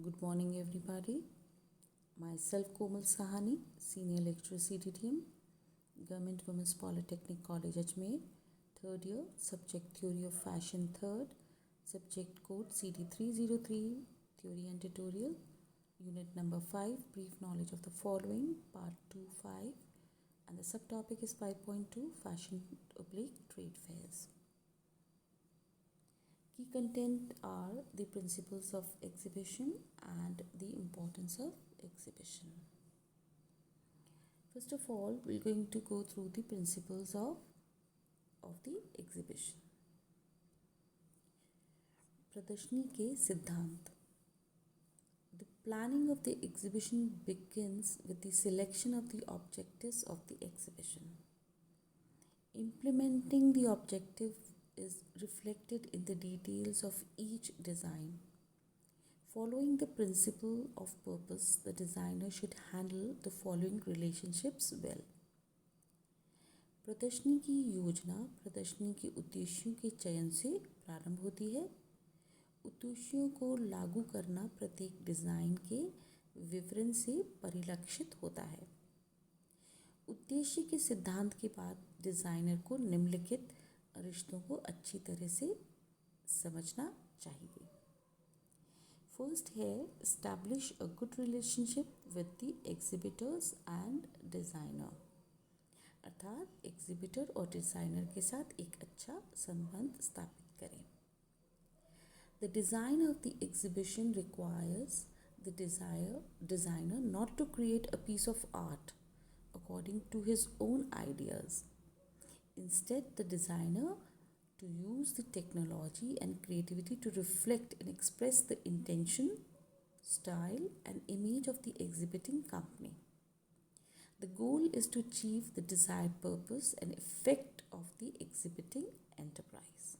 Good morning, everybody. Myself, Komal Sahani, Senior Lecturer, CTTM, Government Women's Polytechnic College, Ajmer, third year, Subject Theory of Fashion, third, Subject Code CD303, Theory and Tutorial, Unit number 5, Brief Knowledge of the Following, Part 2.5, and the subtopic is 5.2, Fashion oblique Trade Fairs. Key content are the principles of exhibition and the importance of exhibition. First of all, we're going to go through the principles of the exhibition. प्रदर्शनी के सिद्धांत. The planning of the exhibition begins with the selection of the objectives of the exhibition. Implementing the objective is reflected in the details of each design. Following the principle of purpose, the designer should handle the following relationships well. प्रदर्शनी की योजना प्रदर्शनी के उद्देश्यों के चयन से प्रारंभ होती है. उद्देश्यों को लागू करना प्रत्येक डिज़ाइन के विवरण से परिलक्षित होता है. उद्देश्य के सिद्धांत के बाद डिज़ाइनर को निम्नलिखित रिश्तों को अच्छी तरह से समझना चाहिए. फर्स्ट है establish a good relationship with the exhibitors and designer. अर्थात एग्जिबिटर और डिज़ाइनर के साथ एक अच्छा संबंध स्थापित करें. The design of the exhibition requires the designer not to create a piece of art according to his own ideas. Instead, the designer to use the technology and creativity to reflect and express the intention, style, and image of the exhibiting company. The goal is to achieve the desired purpose and effect of the exhibiting enterprise.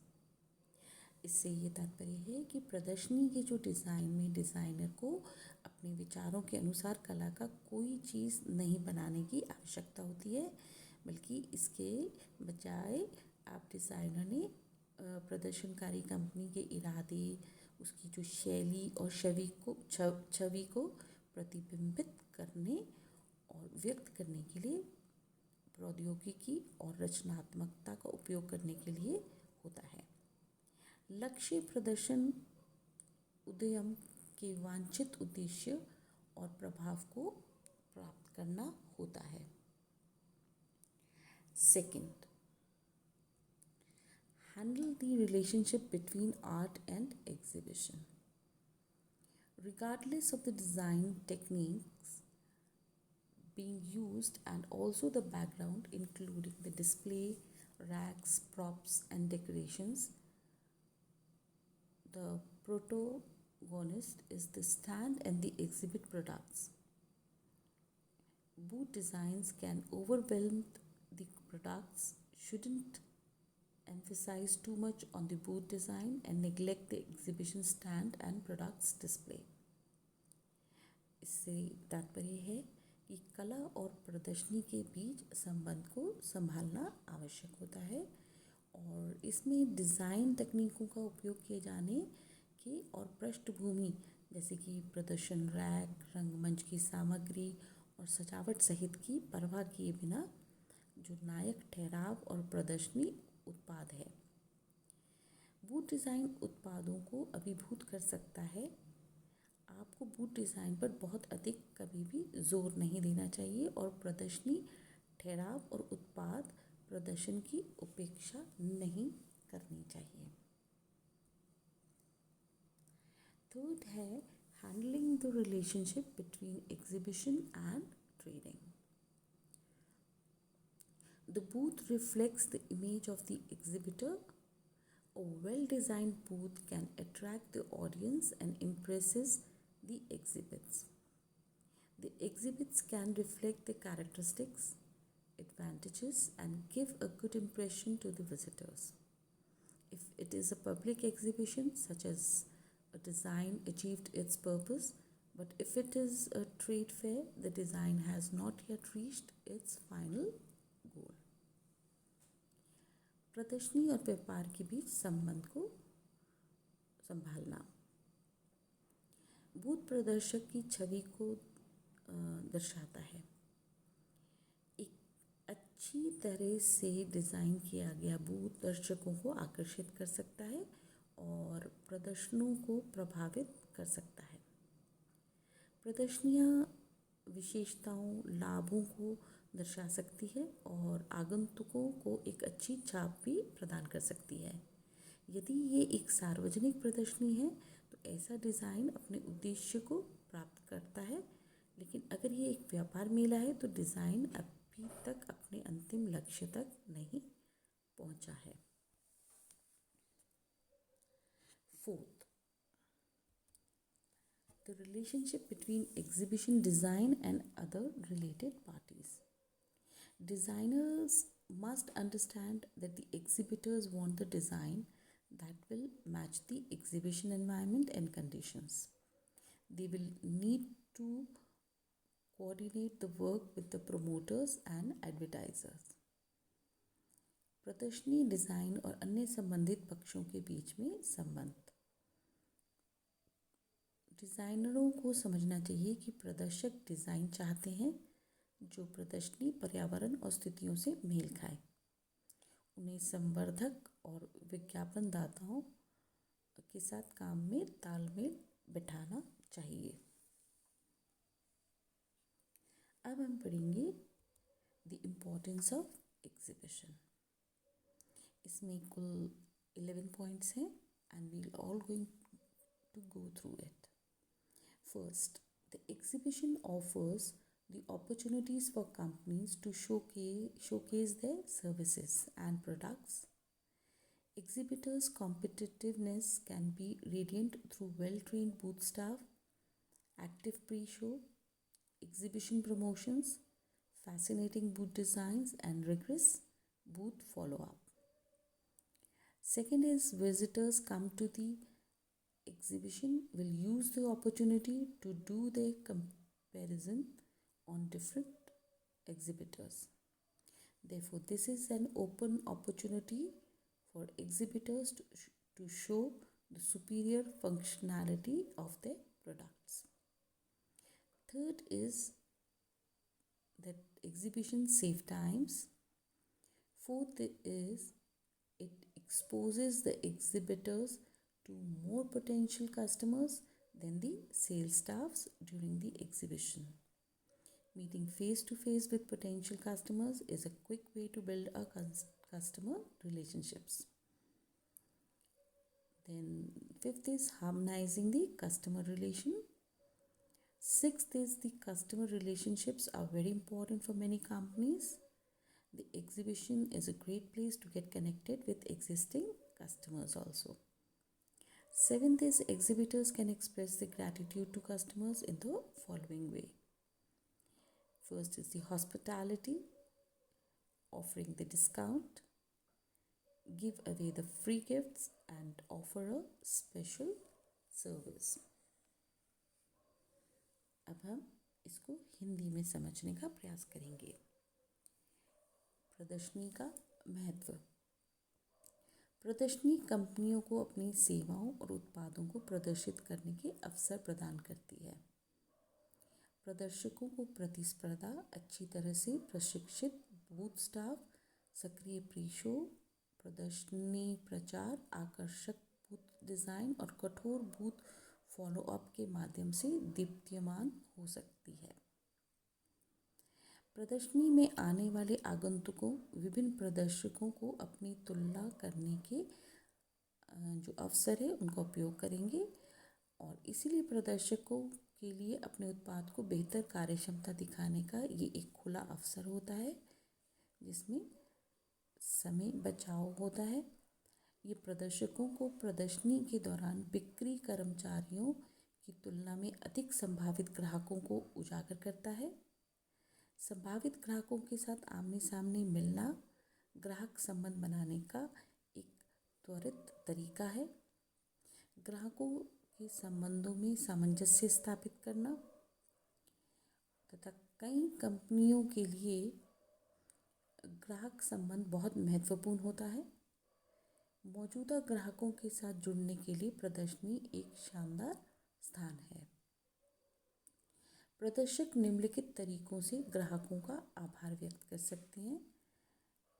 इससे ये तात्पर्य है कि प्रदर्शनी के जो design में designer को अपने विचारों के अनुसार कला का कोई चीज़ नहीं बनाने की आवश्यकता होती है, बल्कि इसके बजाय आप डिज़ाइनर ने प्रदर्शनकारी कंपनी के इरादे, उसकी जो शैली और छवि को प्रतिबिंबित करने और व्यक्त करने के लिए प्रौद्योगिकी और रचनात्मकता का उपयोग करने के लिए होता है. लक्ष्य प्रदर्शन उद्यम के वांछित उद्देश्य और प्रभाव को प्राप्त करना होता है. Second, handle the relationship between art and exhibition. Regardless of the design techniques being used and also the background, including the display, racks, props, and decorations, the protagonist is the stand and the exhibit products. Booth designs can overwhelm the products, shouldn't emphasize too much on the booth design and neglect the exhibition stand and products display. इससे तात्पर्य है कि कला और प्रदर्शनी के बीच संबंध को संभालना आवश्यक होता है और इसमें डिज़ाइन तकनीकों का उपयोग किए जाने के और पृष्ठभूमि जैसे कि प्रदर्शन रैक, रंगमंच की सामग्री और सजावट सहित की परवाह किए बिना जो नायक ठहराव और प्रदर्शनी उत्पाद है. बूथ डिज़ाइन उत्पादों को अभिभूत कर सकता है. आपको बूथ डिज़ाइन पर बहुत अधिक कभी भी जोर नहीं देना चाहिए और प्रदर्शनी ठहराव और उत्पाद प्रदर्शन की उपेक्षा नहीं करनी चाहिए. थर्ड है handling the relationship between exhibition and trading. The booth reflects the image of the exhibitor. A well-designed booth can attract the audience and impresses the exhibits. The exhibits can reflect the characteristics, advantages, and give a good impression to the visitors. If it is a public exhibition, such as a design achieved its purpose, but if it is a trade fair, the design has not yet reached its final goal. प्रदर्शनी और व्यापार के बीच संबंध को संभालना. Booth प्रदर्शक की छवि को दर्शाता है। एक अच्छी तरह से डिज़ाइन किया गया बूथ दर्शकों को आकर्षित कर सकता है और प्रदर्शनों को प्रभावित कर सकता है। प्रदर्शनियाँ विशेषताओं, लाभों को दर्शा सकती है और आगंतुकों को एक अच्छी छाप भी प्रदान कर सकती है। यदि ये एक सार्वजनिक प्रदर्शनी है तो ऐसा डिज़ाइन अपने उद्देश्य को प्राप्त करता है, लेकिन अगर ये एक व्यापार मेला है तो डिज़ाइन अभी तक अपने अंतिम लक्ष्य तक नहीं पहुंचा है। Fourth, the relationship between exhibition design and other related parties. Designers must understand that the exhibitors want the design that will match the exhibition environment and conditions. They will need to coordinate the work with the promoters and advertisers. प्रदर्शनी design और अन्य संबंधित पक्षों के बीच में संबंध। डिज़ाइनरों को समझना चाहिए कि प्रदर्शक डिज़ाइन चाहते हैं जो प्रदर्शनी पर्यावरण और स्थितियों से मेल खाए। उन्हें संवर्धक और विज्ञापनदाताओं के साथ काम में तालमेल बिठाना चाहिए। अब हम पढ़ेंगे द इम्पोर्टेंस ऑफ एग्जीबिशन। इसमें कुल 11 पॉइंट्स हैं and we all going to go through it. First, the exhibition offers the opportunities for companies to showcase their services and products. Exhibitors' competitiveness can be radiant through well-trained booth staff, active pre-show, exhibition promotions, fascinating booth designs, and rigorous booth follow-up. Second is visitors come to the exhibition will use the opportunity to do their comparison on different exhibitors. Therefore, this is an open opportunity for exhibitors to show the superior functionality of their products. Third is that exhibitions save times. Fourth is it exposes the exhibitors to more potential customers than the sales staffs during the exhibition. Meeting face-to-face with potential customers is a quick way to build a customer relationships. Then fifth is harmonizing the customer relation. Sixth is the customer relationships are very important for many companies. The exhibition is a great place to get connected with existing customers also. Seventh is exhibitors can express their gratitude to customers in the following way. First is the hospitality, offering the discount, give away the free gifts and offer a special service. अब हम इसको हिंदी में समझने का प्रयास करेंगे। प्रदर्शनी का महत्व। प्रदर्शनी कंपनियों को अपनी सेवाओं और उत्पादों को प्रदर्शित करने के अवसर प्रदान करती है। प्रदर्शकों को प्रतिस्पर्धा, अच्छी तरह से प्रशिक्षित बूथ स्टाफ, सक्रिय प्री शो, प्रदर्शनी प्रचार, आकर्षक बूथ डिज़ाइन और कठोर बूथ फॉलोअप के माध्यम से दीप्यमान हो सकती है। प्रदर्शनी में आने वाले आगंतुकों विभिन्न प्रदर्शकों को अपनी तुलना करने के जो अवसर है उनका उपयोग करेंगे और इसीलिए प्रदर्शकों के लिए अपने उत्पाद को बेहतर कार्यक्षमता दिखाने का ये एक खुला अवसर होता है जिसमें समय बचाव होता है। ये प्रदर्शकों को प्रदर्शनी के दौरान बिक्री कर्मचारियों की तुलना में अधिक संभावित ग्राहकों को उजागर करता है। संभावित ग्राहकों के साथ आमने सामने मिलना ग्राहक संबंध बनाने का एक त्वरित तरीका है। ग्राहकों के संबंधों में सामंजस्य स्थापित करना तथा कई कंपनियों के लिए ग्राहक संबंध बहुत महत्वपूर्ण होता है। मौजूदा ग्राहकों के साथ जुड़ने के लिए प्रदर्शनी एक शानदार स्थान है। प्रदर्शक निम्नलिखित तरीकों से ग्राहकों का आभार व्यक्त कर सकते हैं।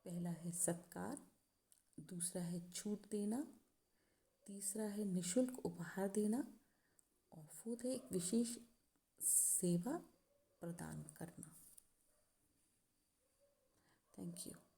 पहला है सत्कार, दूसरा है छूट देना, तीसरा है निःशुल्क उपहार देना और फोर्थ है एक विशेष सेवा प्रदान करना। Thank you.